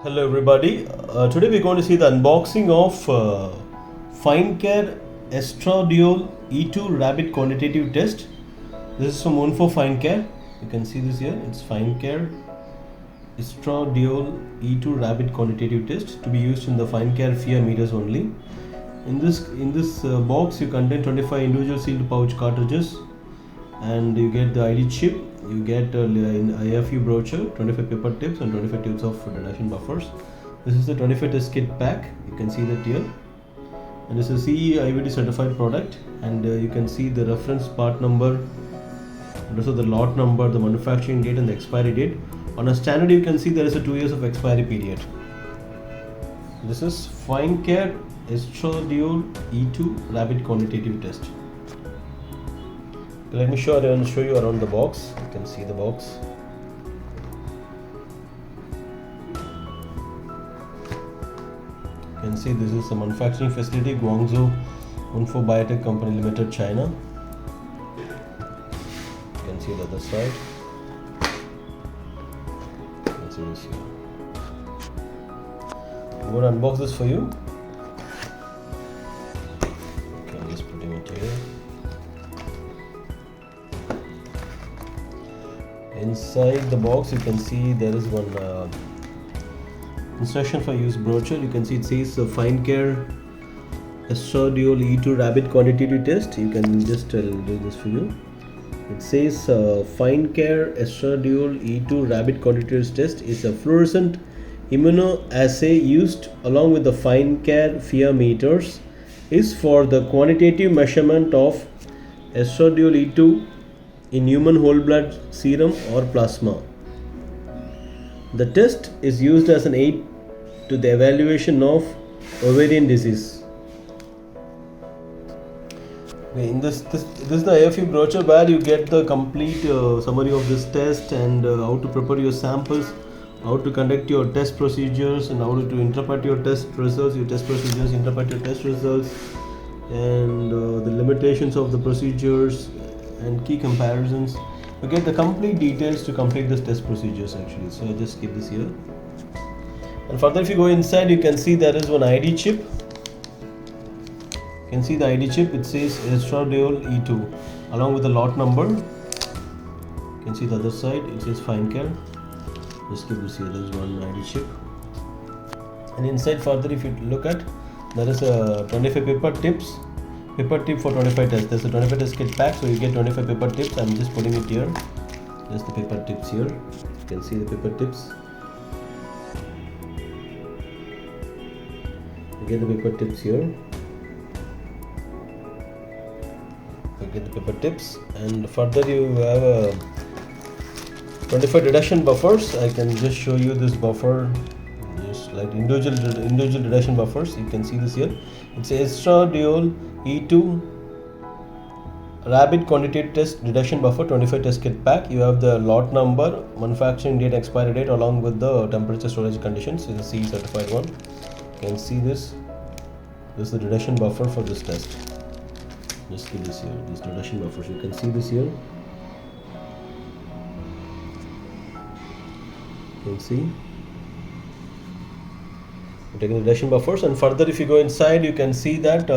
Hello everybody. Today we're going to see the unboxing of Finecare Estradiol E2 Rapid Quantitative Test. This is from Wondfo Finecare. You can see this here. It's Finecare Estradiol E2 Rapid Quantitative Test to be used in the Finecare FIA Meters only. In this box, you contain 25 individual sealed pouch cartridges, and you get the ID chip. You get an IFU brochure, 25 paper tips and 25 tubes of reduction buffers. This is the 25 test kit pack. You can see that here, and this is CE IVD certified product, and you can see the reference part number, and also the lot number, the manufacturing date and the expiry date. On a standard, you can see there is a 2 years of expiry period. This is Finecare Estradiol E2 Rapid Quantitative Test. Let me show you around the box. You can see the box. You can see this is a manufacturing facility, Guangzhou Wondfo Biotech Company Limited, China. You can see the other side. You can see this here. I'm going to unbox this for you. Okay, I'm just putting it here. Inside the box, you can see there is one instruction for use brochure. You can see it says Finecare Estradiol E2 Rapid Quantitative Test. You can just do this for you. It says Finecare Estradiol E2 Rapid Quantitative Test is a fluorescent immunoassay used along with the Finecare FIA Meters, is for the quantitative measurement of estradiol E2 in human whole blood, serum or plasma. The test is used as an aid to the evaluation of ovarian disease. In this is the IFU brochure where you get the complete summary of this test, and how to prepare your samples, how to conduct your test procedures, and how to interpret your test results, your test procedures, interpret your test results, and the limitations of the procedures and key comparisons. You get the complete details to complete this test procedures actually. So I just keep this here. And further, if you go inside, you can see there is one ID chip. You can see the ID chip. It says Estradiol E2 along with the lot number. You can see the other side. It says Finecare. Just keep this here. There is one ID chip. And inside further, if you look at, there is a 25 paper tips. Paper tip for 25 tests. There's a 25 test kit pack, so you get 25 paper tips. I'm just putting it here. Just the paper tips here. You can see the paper tips. You get the paper tips here. You get the paper tips, and further you have a 25 reduction buffers. I can just show you this buffer, just like individual reduction buffers. You can see this here. It's Estradiol E2 Rapid Quantitative Test Reduction Buffer 25 test kit pack. You have the lot number, manufacturing date, expiry date, along with the temperature storage conditions. This is a CE certified one. You can see this. This is the reduction buffer for this test. Just keep this here. These reduction buffers. You can see this here. You can see. We're taking the reduction buffers, and further, if you go inside, you can see that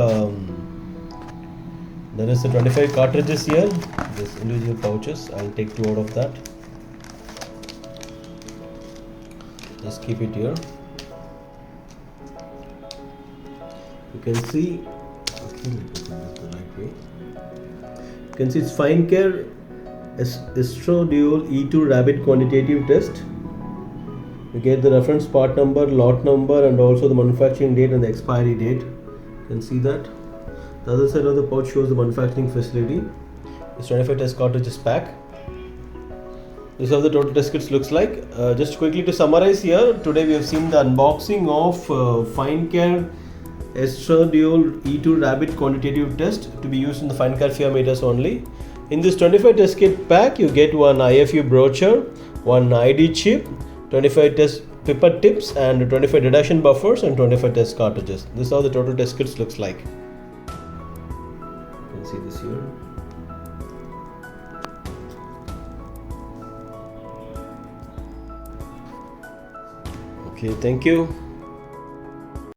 there is the 25 cartridges here. This individual pouches. I'll take 2 out of that. Just keep it here. You can see. Okay, let me put it the right way. You can see it's Finecare Estradiol E2 Rapid Quantitative Test. You get the reference part number, lot number, and also the manufacturing date and the expiry date. You can see that. The other side of the pouch shows the manufacturing facility. This 25 test cartridges pack. This is how the total test kits looks like. Just quickly to summarize here, today we have seen the unboxing of Finecare Estradiol E2 Rapid Quantitative Test to be used in the Finecare FIA Meters only. In this 25 test kit pack, you get one IFU brochure, one ID chip, 25 test paper tips, and 25 reduction buffers, and 25 test cartridges. This is how the total test kits looks like. You can see this here. Okay, thank you.